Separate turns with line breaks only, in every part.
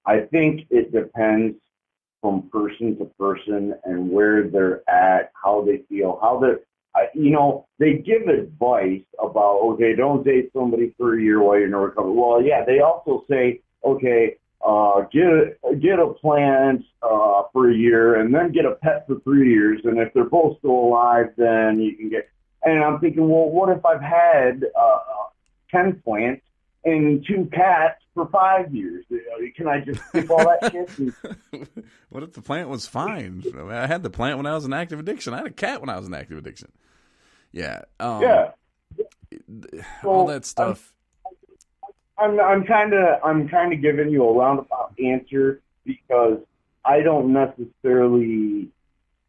I think it depends from person to person and where they're at, how they feel, how they're, they give advice about, okay, don't date somebody for a year while you're in recovery. Well, yeah, they also say, okay, get a plant for a year and then get a pet for 3 years. And if they're both still alive, then you can get, and I'm thinking, well, what if I've had 10 plants and 2 cats for 5 years? Can I just skip all that shit?
What if the plant was fine? I had the plant when I was in active addiction. I had a cat when I was in active addiction. Yeah.
Yeah.
All that stuff.
I'm kind of giving you a roundabout answer because I don't necessarily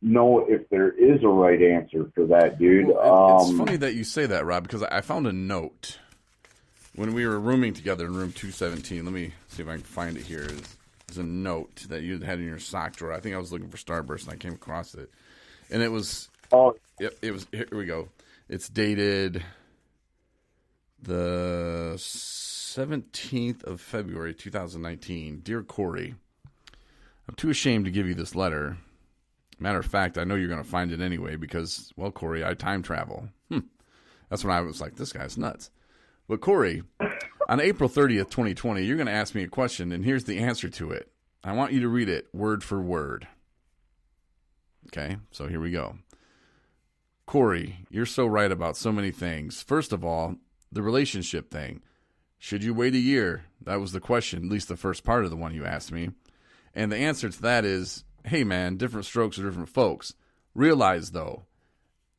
know if there is a right answer for that, dude.
Well, it's funny that you say that, Rob, because I found a note when we were rooming together in room 217. Let me see if I can find it here. There's a note that you had in your sock drawer. I think I was looking for Starburst and I came across it, and it was.
Oh,
yep. It was. Here we go. It's dated the 17th of February, 2019. Dear Corey, I'm too ashamed to give you this letter. Matter of fact, I know you're going to find it anyway because, well, Corey, I time travel. That's when I was like, this guy's nuts. But Corey, on April 30th, 2020, you're going to ask me a question, and here's the answer to it. I want you to read it word for word. Okay, so here we go. Corey, you're so right about so many things. First of all, the relationship thing. Should you wait a year? That was the question, at least the first part of the one you asked me. And the answer to that is, hey, man, different strokes for different folks. Realize, though,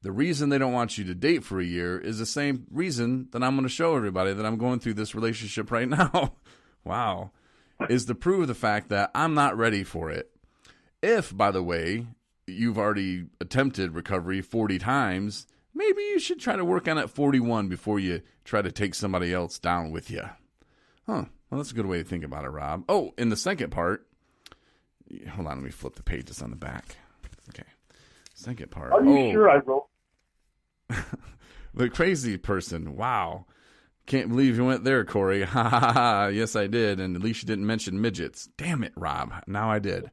the reason they don't want you to date for a year is the same reason that I'm going to show everybody that I'm going through this relationship right now. Wow. Is to prove the fact that I'm not ready for it. If, by the way, you've already attempted recovery 40 times, maybe you should try to work on it 41 before you try to take somebody else down with you. Huh. Well, that's a good way to think about it, Rob. Oh, in the second part, hold on, let me flip the pages on the back. Okay. Second part.
Are you sure I wrote?
The crazy person. Wow. Can't believe you went there, Corey. Ha ha ha. Yes, I did. And at least you didn't mention midgets. Damn it, Rob. Now I did.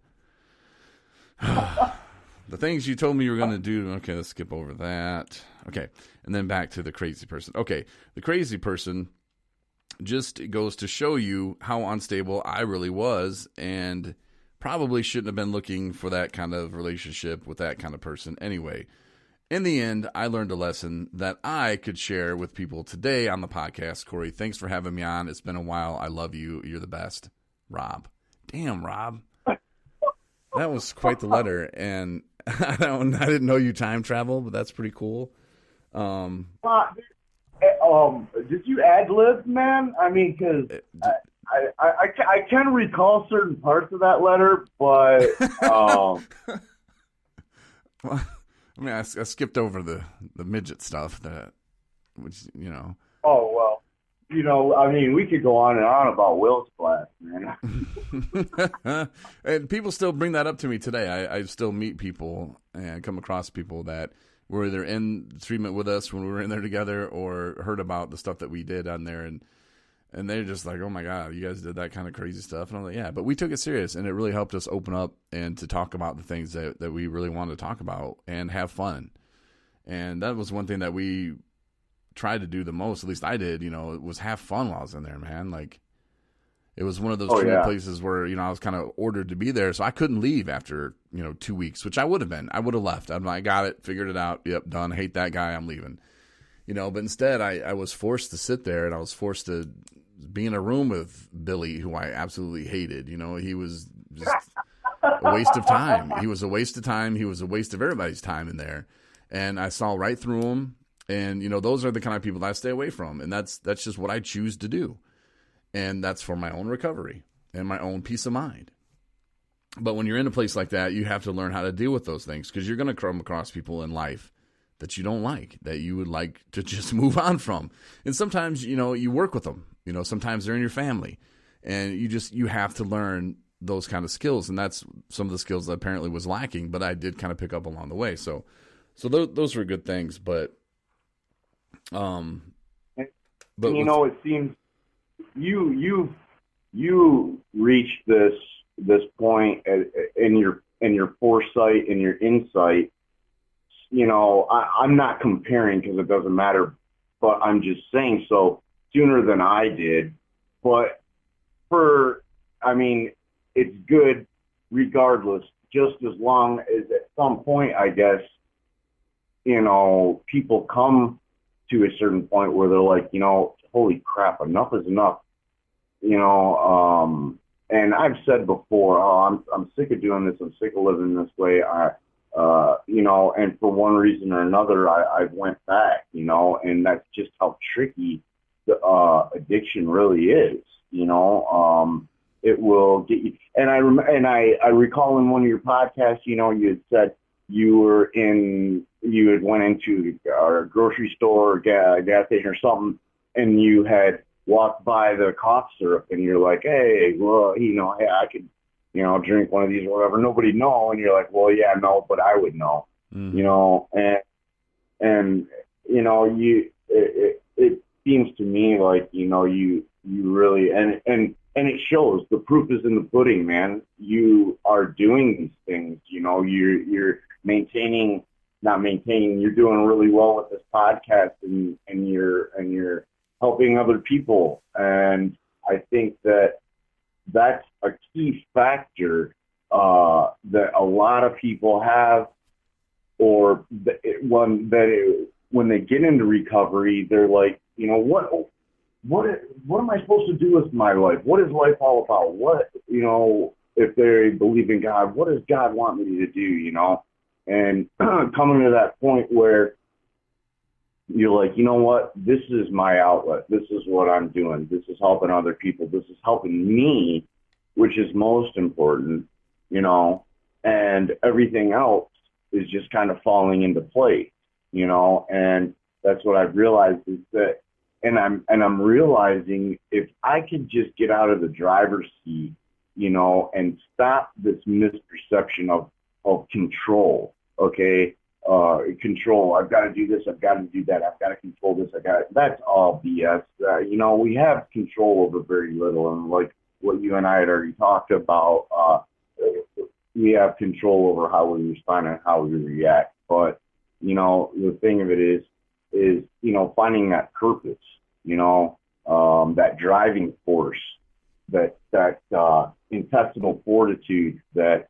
The things you told me you were going to do. Okay, let's skip over that. Okay. And then back to the crazy person. Okay. The crazy person just goes to show you how unstable I really was and probably shouldn't have been looking for that kind of relationship with that kind of person anyway. In the end, I learned a lesson that I could share with people today on the podcast. Corey, thanks for having me on. It's been a while. I love you. You're the best. Rob. Damn, Rob. That was quite the letter. And I didn't know you time travel, but that's pretty cool.
Did you ad lib, man? I mean, because I can recall certain parts of that letter, but
well, I mean, I skipped over the midget stuff which.
Oh well, I mean, we could go on and on about Will's class, man.
And people still bring that up to me today. I still meet people and come across people that were either in treatment with us when we were in there together or heard about the stuff that we did on there, and they're just like, oh my God, you guys did that kind of crazy stuff. And I'm like, yeah, but we took it serious, and it really helped us open up and to talk about the things that we really wanted to talk about and have fun. And that was one thing that we tried to do the most, at least I did, it was have fun while I was in there, man. Like, it was one of those treatment places where, I was kind of ordered to be there, so I couldn't leave after, 2 weeks, which I would have been. I would have left. I'm like, I got it, figured it out, yep, done, hate that guy, I'm leaving. But instead I was forced to sit there, and I was forced to be in a room with Billy, who I absolutely hated. He was just a waste of time. He was a waste of time. He was a waste of everybody's time in there. And I saw right through him. And, those are the kind of people that I stay away from. And that's just what I choose to do. And that's for my own recovery and my own peace of mind. But when you're in a place like that, you have to learn how to deal with those things, because you're going to come across people in life that you don't like, that you would like to just move on from. And sometimes, you work with them. Sometimes they're in your family. And you have to learn those kind of skills. And that's some of the skills that apparently was lacking, but I did kind of pick up along the way. So those were good things. But
it seems you've you reached this point in your foresight and your insight. I'm not comparing because it doesn't matter, but I'm just saying so sooner than I did. But it's good regardless, just as long as at some point, I guess, people come to a certain point where they're like, holy crap, enough is enough. And I've said before, I'm sick of doing this. I'm sick of living this way. And for one reason or another, I went back, and that's just how tricky the addiction really is. It will get you. And I recall in one of your podcasts, you had said you had went into a grocery store or gas station or something, and you had walked by the cough syrup, and you're like, hey, well, hey, I could, drink one of these or whatever. Nobody know, and you're like, well, yeah, no, but I would know, and it seems to me like you really and it shows. The proof is in the pudding, man. You are doing these things. You're not maintaining. You're doing really well with this podcast, and you're helping other people. And I think that's a key factor that a lot of people have, or when they get into recovery, they're like, what am I supposed to do with my life? What is life all about? What, if they believe in God, what does God want me to do, And coming to that point where you're like, you know what, this is my outlet. This is what I'm doing. This is helping other people. This is helping me, which is most important, and everything else is just kind of falling into place, and that's what I've realized is that, and I'm realizing if I could just get out of the driver's seat, and stop this misperception of control, okay? Control. I've got to do this. I've got to do that. I've got to control this. That's all BS. We have control over very little, and like what you and I had already talked about, we have control over how we respond and how we react. But the thing of it is finding that purpose, that driving force, that intestinal fortitude that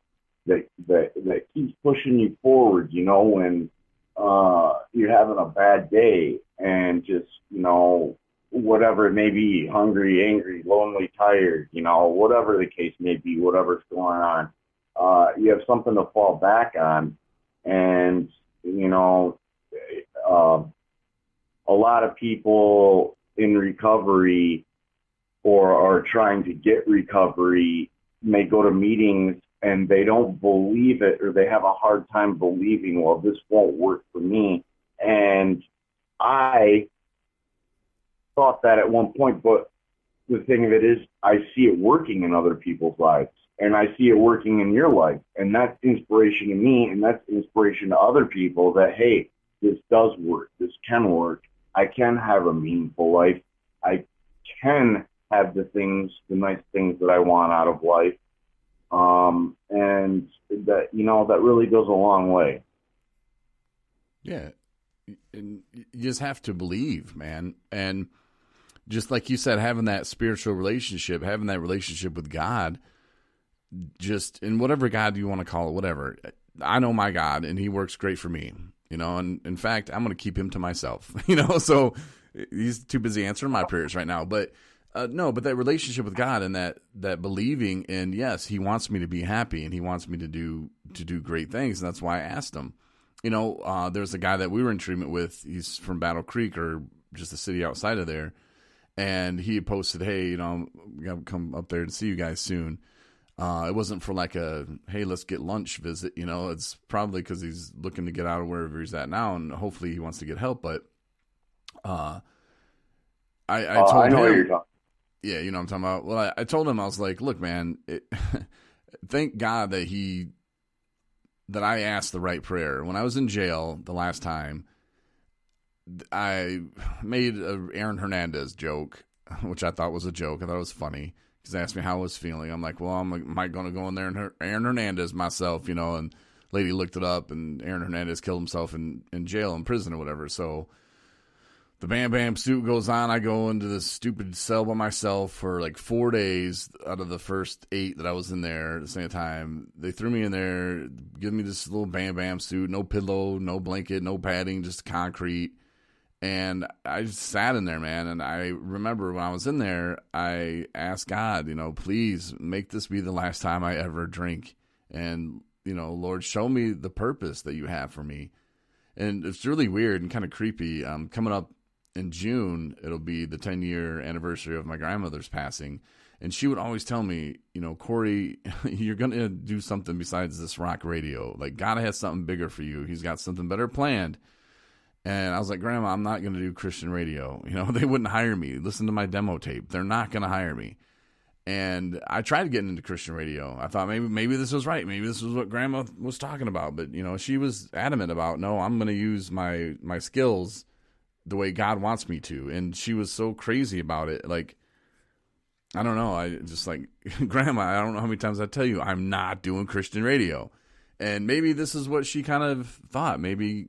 keeps pushing you forward, when you're having a bad day and just, whatever it may be, hungry, angry, lonely, tired, whatever the case may be, whatever's going on, you have something to fall back on. And, a lot of people in recovery or are trying to get recovery may go to meetings and they don't believe it, or they have a hard time believing, well, this won't work for me. And I thought that at one point, but the thing of it is, I see it working in other people's lives, and I see it working in your life. And that's inspiration to me, and that's inspiration to other people that, hey, this does work. This can work. I can have a meaningful life. I can have the nice things that I want out of life. And that, that really goes a long way.
Yeah. And you just have to believe, man. And just like you said, having that spiritual relationship, having that relationship with God, just in whatever God you want to call it, whatever. I know my God, and he works great for me, and in fact, I'm going to keep him to myself, so he's too busy answering my prayers right now. But but that relationship with God and that believing in, yes, he wants me to be happy and he wants me to do great things. And that's why I asked him. There's a guy that we were in treatment with. He's from Battle Creek, or just a city outside of there. And he posted, hey, we got to come up there and see you guys soon. It wasn't for like a, hey, let's get lunch visit. It's probably because he's looking to get out of wherever he's at now, and hopefully he wants to get help. But I told
I know
him,
what you're talking.
Yeah, you know what I'm talking about. Well, I told him, I was like, look, man, thank God that I asked the right prayer. When I was in jail the last time, I made a Aaron Hernandez joke, which I thought was a joke. I thought it was funny. because they asked me how I was feeling. I'm like, well, am I going to go in there and Aaron Hernandez myself, and lady looked it up, and Aaron Hernandez killed himself in jail, in prison or whatever. So the Bam Bam suit goes on. I go into this stupid cell by myself for like 4 days out of the first 8 that I was in there at the same time. They threw me in there, give me this little Bam Bam suit, no pillow, no blanket, no padding, just concrete. And I just sat in there, man. And I remember when I was in there, I asked God, please make this be the last time I ever drink. And, Lord, show me the purpose that you have for me. And it's really weird and kind of creepy. Coming up in June, it'll be the 10-year anniversary of my grandmother's passing. And she would always tell me, Corey, you're going to do something besides this rock radio. Like, God has something bigger for you. He's got something better planned. And I was like, Grandma, I'm not going to do Christian radio. They wouldn't hire me. Listen to my demo tape. They're not going to hire me. And I tried to get into Christian radio. I thought maybe this was right. Maybe this was what Grandma was talking about. But, she was adamant about, no, I'm going to use my skills the way God wants me to. And she was so crazy about it. Like, I don't know. I just like, Grandma, I don't know how many times I tell you, I'm not doing Christian radio. And maybe this is what she kind of thought. Maybe,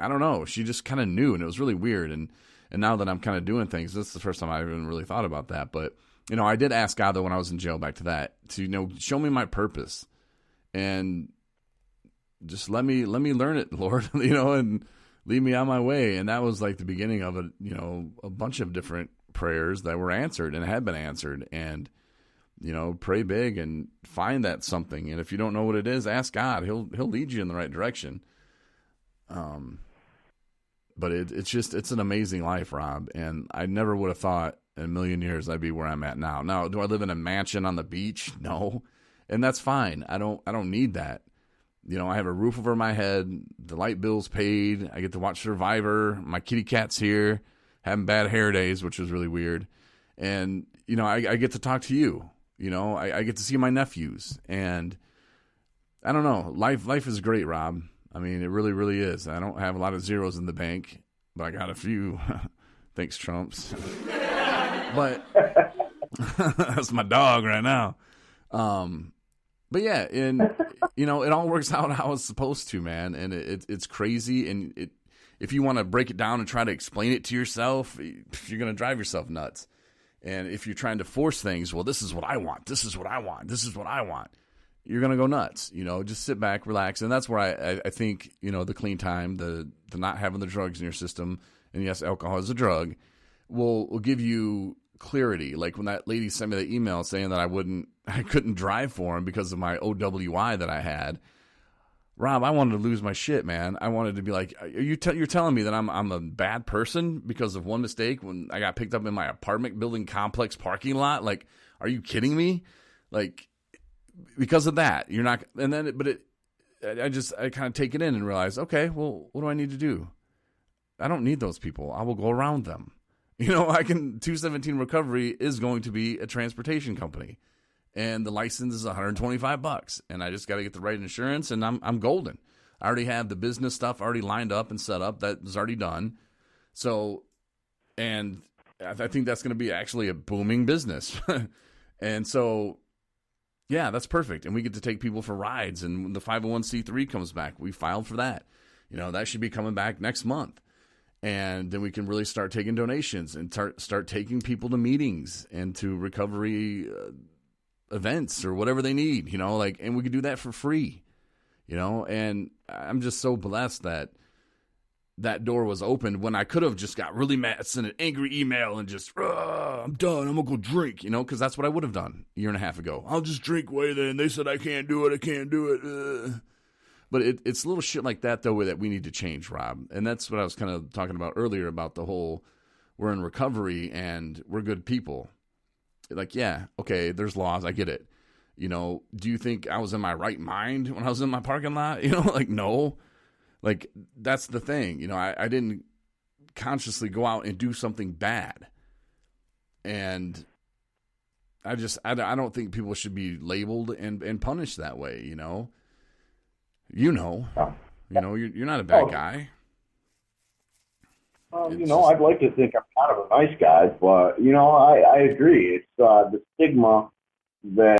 I don't know. She just kind of knew, and it was really weird. And now that I'm kind of doing things, this is the first time I even really thought about that. But, I did ask God, though, when I was in jail, back to that, to, show me my purpose. And just let me learn it, Lord, and lead me on my way. And that was like the beginning of a bunch of different prayers that were answered and had been answered. And, pray big and find that something. And if you don't know what it is, ask God. He'll lead you in the right direction. But it's an amazing life, Rob. And I never would have thought in a million years I'd be where I'm at now. Now, do I live in a mansion on the beach? No. And that's fine. I don't need that. I have a roof over my head. The light bill's paid. I get to watch Survivor. My kitty cat's here, having bad hair days, which is really weird. And, I get to talk to you. I get to see my nephews. And I don't know. Life is great, Rob. I mean, it really, really is. I don't have a lot of zeros in the bank, but I got a few. Thanks, Trumps. But that's my dog right now. But yeah, and it all works out how it's supposed to, man. And it's crazy. And if you want to break it down and try to explain it to yourself, you're going to drive yourself nuts. And if you're trying to force things, well, this is what I want. This is what I want. This is what I want. You're going to go nuts. Just sit back, relax. And that's where I think, the clean time, the not having the drugs in your system, and yes, alcohol is a drug, will give you clarity. Like when that lady sent me the email saying that I couldn't drive for him because of my OWI that I had. Rob, I wanted to lose my shit, man. I wanted to be like, you're telling me that I'm a bad person because of one mistake when I got picked up in my apartment building complex parking lot? Like, are you kidding me? Like, because of that, you're not. And then, I kind of take it in and realize, okay, well, what do I need to do? I don't need those people. I will go around them. 217 Recovery is going to be a transportation company, and the license is $125, and I just got to get the right insurance, and I'm golden. I already have the business stuff already lined up and set up. That was already done. So, and I think that's going to be actually a booming business. And so, yeah, that's perfect. And we get to take people for rides, and when the 501c3 comes back, we filed for that. That should be coming back next month. And then we can really start taking donations and start taking people to meetings and to recovery events or whatever they need, and we can do that for free, and I'm just so blessed that door was opened when I could have just got really mad, sent an angry email and just, I'm done, I'm going to go drink, because that's what I would have done a year and a half ago. I'll just drink away then. They said I can't do it. But it's little shit like that, though, that we need to change, Rob. And that's what I was kind of talking about earlier about the whole, we're in recovery and we're good people. Like, yeah, okay, there's laws. I get it. Do you think I was in my right mind when I was in my parking lot? Like, no. Like, that's the thing. I didn't consciously go out and do something bad. And I don't think people should be labeled and punished that way, You're not a bad guy.
You know, I'd like to think I'm kind of a nice guy, but you know, I agree. It's the stigma that